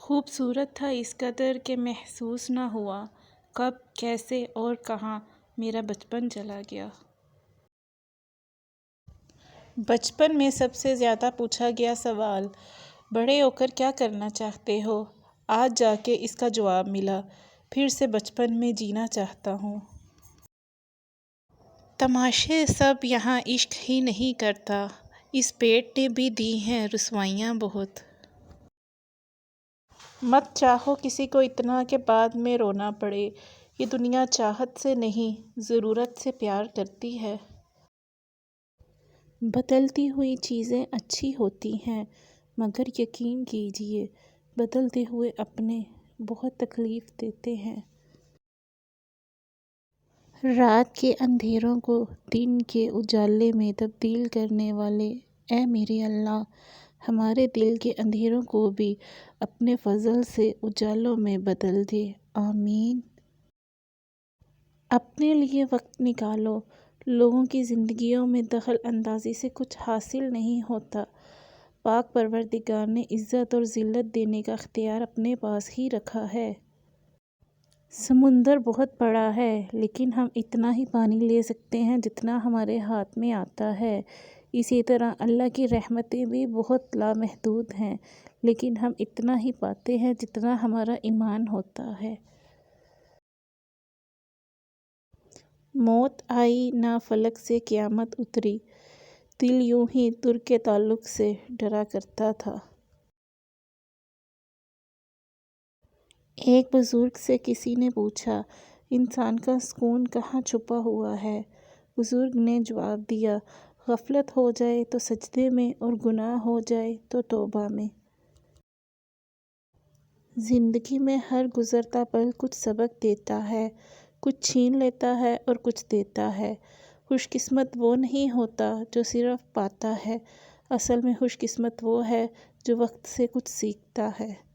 خوبصورت تھا اس قدر کہ محسوس نہ ہوا کب، کیسے اور کہاں میرا بچپن چلا گیا۔ بچپن میں سب سے زیادہ پوچھا گیا سوال، بڑے ہو کر کیا کرنا چاہتے ہو؟ آج جا کے اس کا جواب ملا، پھر سے بچپن میں جینا چاہتا ہوں۔ تماشے سب یہاں عشق ہی نہیں کرتا، اس پیٹ نے بھی دی ہیں رسوائیاں بہت۔ مت چاہو کسی کو اتنا کہ بعد میں رونا پڑے، یہ دنیا چاہت سے نہیں ضرورت سے پیار کرتی ہے۔ بدلتی ہوئی چیزیں اچھی ہوتی ہیں مگر یقین کیجئے بدلتے ہوئے اپنے بہت تکلیف دیتے ہیں۔ رات کے اندھیروں کو دن کے اجالے میں تبدیل کرنے والے اے میرے اللہ، ہمارے دل کے اندھیروں کو بھی اپنے فضل سے اجالوں میں بدل دے، آمین۔ اپنے لیے وقت نکالو، لوگوں کی زندگیوں میں دخل اندازی سے کچھ حاصل نہیں ہوتا۔ پاک پروردگار نے عزت اور ذلت دینے کا اختیار اپنے پاس ہی رکھا ہے۔ سمندر بہت بڑا ہے لیکن ہم اتنا ہی پانی لے سکتے ہیں جتنا ہمارے ہاتھ میں آتا ہے، اسی طرح اللہ کی رحمتیں بھی بہت لامحدود ہیں لیکن ہم اتنا ہی پاتے ہیں جتنا ہمارا ایمان ہوتا ہے۔ موت آئی نہ فلک سے قیامت اتری، دل یوں ہی ترک تعلق سے ڈرا کرتا تھا۔ ایک بزرگ سے کسی نے پوچھا، انسان کا سکون کہاں چھپا ہوا ہے؟ بزرگ نے جواب دیا، غفلت ہو جائے تو سجدے میں اور گناہ ہو جائے تو توبہ میں۔ زندگی میں ہر گزرتا پل کچھ سبق دیتا ہے، کچھ چھین لیتا ہے اور کچھ دیتا ہے۔ خوش قسمت وہ نہیں ہوتا جو صرف پاتا ہے، اصل میں خوش قسمت وہ ہے جو وقت سے کچھ سیکھتا ہے۔